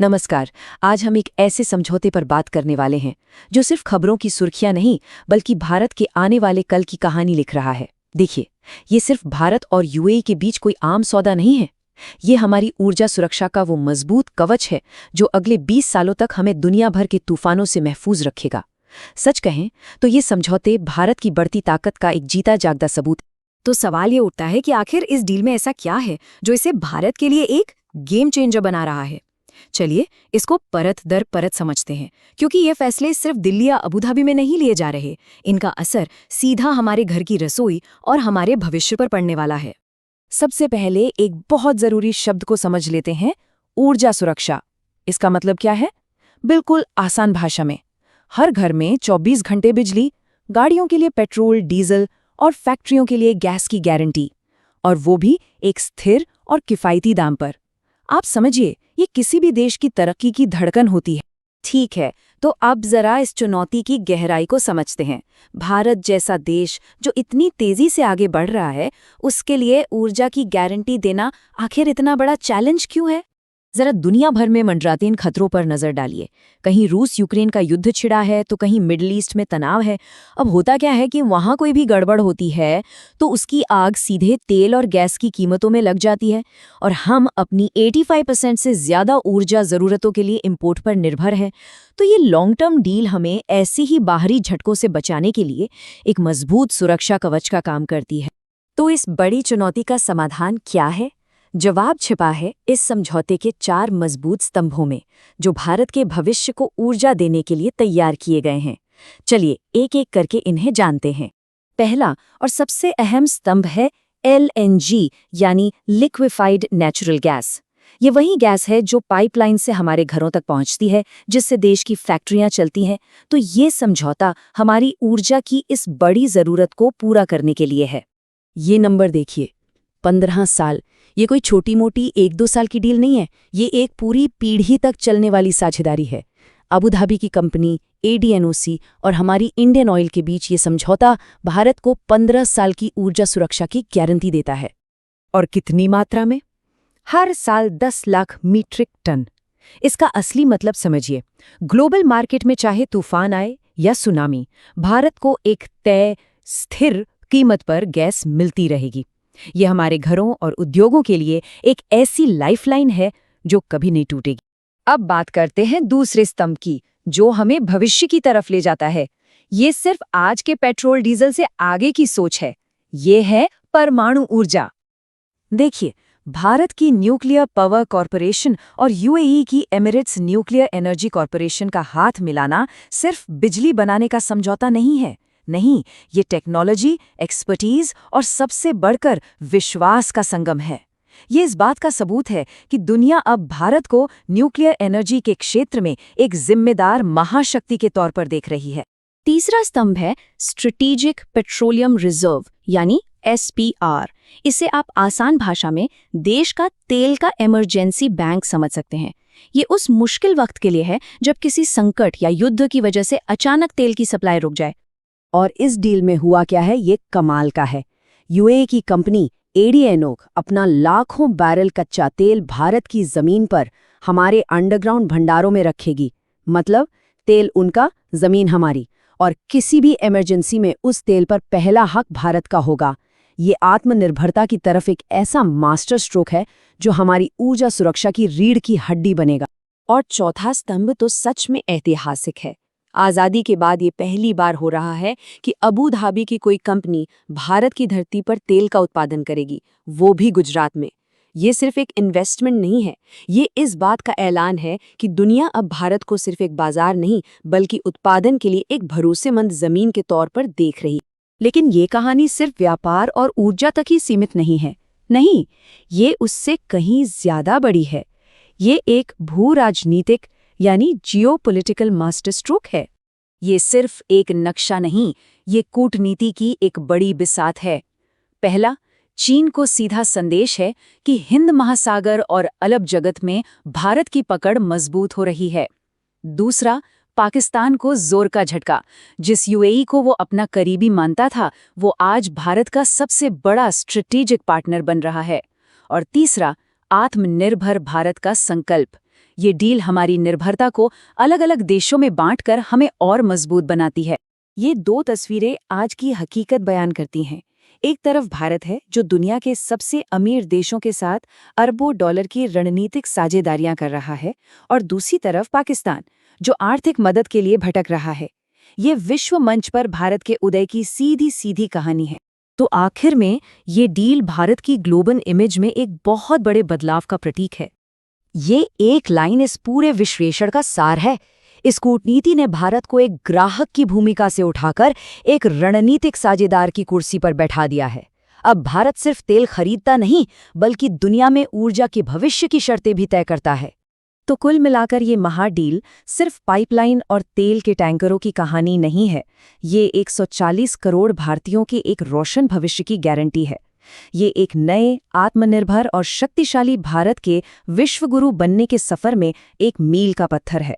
नमस्कार। आज हम एक ऐसे समझौते पर बात करने वाले हैं जो सिर्फ खबरों की सुर्खियां नहीं बल्कि भारत के आने वाले कल की कहानी लिख रहा है। देखिए, ये सिर्फ भारत और यूएई के बीच कोई आम सौदा नहीं है। ये हमारी ऊर्जा सुरक्षा का वो मजबूत कवच है जो अगले 20 सालों तक हमें दुनिया भर के तूफानों से महफूज रखेगा। सच कहें तो ये समझौते भारत की बढ़ती ताकत का एक जीता जागता सबूत है। तो सवाल ये उठता है कि आखिर इस डील में ऐसा क्या है जो इसे भारत के लिए एक गेम चेंजर बना रहा है। चलिए इसको परत दर परत समझते हैं, क्योंकि ये फैसले सिर्फ दिल्ली या अबू धाबी में नहीं लिए जा रहे। इनका असर सीधा हमारे घर की रसोई और हमारे भविष्य पर पड़ने वाला है। सबसे पहले एक बहुत जरूरी शब्द को समझ लेते हैं, ऊर्जा सुरक्षा। इसका मतलब क्या है? बिल्कुल आसान भाषा में, हर घर में 24 घंटे बिजली, गाड़ियों के लिए पेट्रोल डीजल और फैक्ट्रियों के लिए गैस की गारंटी, और वो भी एक स्थिर और किफ़ायती दाम पर। आप समझिए, ये किसी भी देश की तरक्की की धड़कन होती है। ठीक है, तो अब जरा इस चुनौती की गहराई को समझते हैं। भारत जैसा देश जो इतनी तेजी से आगे बढ़ रहा है, उसके लिए ऊर्जा की गारंटी देना आखिर इतना बड़ा चैलेंज क्यों है? जरा दुनिया भर में मंडराते इन खतरों पर नजर डालिए। कहीं रूस यूक्रेन का युद्ध छिड़ा है तो कहीं मिडिल ईस्ट में तनाव है। अब होता क्या है कि वहां कोई भी गड़बड़ होती है तो उसकी आग सीधे तेल और गैस की कीमतों में लग जाती है, और हम अपनी 85% से ज्यादा ऊर्जा जरूरतों के लिए इंपोर्ट पर निर्भर हैं। तो ये लॉन्ग टर्म डील हमें ऐसे ही बाहरी झटकों से बचाने के लिए एक मजबूत सुरक्षा कवच का काम करती है। तो इस बड़ी चुनौती का समाधान क्या है? जवाब छिपा है इस समझौते के 4 मजबूत स्तंभों में, जो भारत के भविष्य को ऊर्जा देने के लिए तैयार किए गए हैं। चलिए एक एक करके इन्हें जानते हैं। पहला और सबसे अहम स्तंभ है LNG, यानी लिक्विफाइड नेचुरल गैस। ये वही गैस है जो पाइपलाइन से हमारे घरों तक पहुंचती है, जिससे देश की फैक्ट्रियां चलती हैं। तो ये समझौता हमारी ऊर्जा की इस बड़ी जरूरत को पूरा करने के लिए है। ये नंबर देखिए, 15 साल। ये कोई छोटी मोटी 1-2 साल की डील नहीं है, ये एक पूरी पीढ़ी तक चलने वाली साझेदारी है। अबू धाबी की कंपनी ADNOC और हमारी इंडियन ऑयल के बीच ये समझौता भारत को 15 साल की ऊर्जा सुरक्षा की गारंटी देता है। और कितनी मात्रा में? हर साल 10 लाख मीट्रिक टन। इसका असली मतलब समझिए, ग्लोबल मार्केट में चाहे तूफान आए या सुनामी, भारत को एक तय स्थिर कीमत पर गैस मिलती रहेगी। ये हमारे घरों और उद्योगों के लिए एक ऐसी लाइफलाइन है जो कभी नहीं टूटेगी। अब बात करते हैं दूसरे स्तंभ की, जो हमें भविष्य की तरफ ले जाता है। ये सिर्फ आज के पेट्रोल डीजल से आगे की सोच है। ये है परमाणु ऊर्जा। देखिए, भारत की न्यूक्लियर पावर कॉरपोरेशन और UAE की एमिरेट्स न्यूक्लियर एनर्जी कॉरपोरेशन का हाथ मिलाना सिर्फ बिजली बनाने का समझौता नहीं है। नहीं, ये टेक्नोलॉजी, एक्सपर्टीज और सबसे बढ़कर विश्वास का संगम है। ये इस बात का सबूत है कि दुनिया अब भारत को न्यूक्लियर एनर्जी के क्षेत्र में एक जिम्मेदार महाशक्ति के तौर पर देख रही है। तीसरा स्तंभ है स्ट्रेटेजिक पेट्रोलियम रिजर्व, यानी SPR। इसे आप आसान भाषा में देश का तेल का इमरजेंसी बैंक समझ सकते हैं। ये उस मुश्किल वक्त के लिए है जब किसी संकट या युद्ध की वजह से अचानक तेल की सप्लाई रुक जाए। और इस डील में हुआ क्या है, ये कमाल का है। UAE की कंपनी ADNOC अपना लाखों बैरल कच्चा तेल भारत की जमीन पर हमारे अंडरग्राउंड भंडारों में रखेगी। मतलब तेल उनका, जमीन हमारी, और किसी भी इमरजेंसी में उस तेल पर पहला हक भारत का होगा। ये आत्मनिर्भरता की तरफ एक ऐसा मास्टर स्ट्रोक है जो हमारी ऊर्जा सुरक्षा की रीढ़ की हड्डी बनेगा। और चौथा स्तंभ तो सच में ऐतिहासिक है। आज़ादी के बाद ये पहली बार हो रहा है कि अबू धाबी की कोई कंपनी भारत की धरती पर तेल का उत्पादन करेगी, वो भी गुजरात में। ये सिर्फ एक इन्वेस्टमेंट नहीं है, ये इस बात का ऐलान है कि दुनिया अब भारत को सिर्फ एक बाजार नहीं बल्कि उत्पादन के लिए एक भरोसेमंद जमीन के तौर पर देख रही। लेकिन ये कहानी सिर्फ व्यापार और ऊर्जा तक ही सीमित नहीं है। नहीं, ये उससे कहीं ज्यादा बड़ी है। ये एक भू राजनीतिक यानी जियोपॉलिटिकल मास्टर स्ट्रोक है। ये सिर्फ एक नक्शा नहीं, ये कूटनीति की एक बड़ी बिसात है। पहला, चीन को सीधा संदेश है कि हिंद महासागर और अरब जगत में भारत की पकड़ मजबूत हो रही है। दूसरा, पाकिस्तान को जोर का झटका। जिस UAE को वो अपना करीबी मानता था, वो आज भारत का सबसे बड़ा स्ट्रेटेजिक पार्टनर बन रहा है। और तीसरा, आत्मनिर्भर भारत का संकल्प। ये डील हमारी निर्भरता को अलग-अलग देशों में बांटकर हमें और मजबूत बनाती है। ये दो तस्वीरें आज की हकीकत बयान करती हैं। एक तरफ भारत है जो दुनिया के सबसे अमीर देशों के साथ अरबों डॉलर की रणनीतिक साझेदारियां कर रहा है, और दूसरी तरफ पाकिस्तान जो आर्थिक मदद के लिए भटक रहा है। ये विश्व मंच पर भारत के उदय की सीधी सीधी कहानी है। तो आखिर में ये डील भारत की ग्लोबल इमेज में एक बहुत बड़े बदलाव का प्रतीक है। ये एक लाइन इस पूरे विश्लेषण का सार है। इस कूटनीति ने भारत को एक ग्राहक की भूमिका से उठाकर एक रणनीतिक साझेदार की कुर्सी पर बैठा दिया है। अब भारत सिर्फ तेल खरीदता नहीं, बल्कि दुनिया में ऊर्जा के भविष्य की शर्तें भी तय करता है। तो कुल मिलाकर ये महाडील सिर्फ पाइपलाइन और तेल के टैंकरों की कहानी नहीं है। ये 140 करोड़ भारतीयों के एक रोशन भविष्य की गारंटी है। ये एक नए, आत्मनिर्भर और शक्तिशाली भारत के विश्वगुरु बनने के सफर में एक मील का पत्थर है।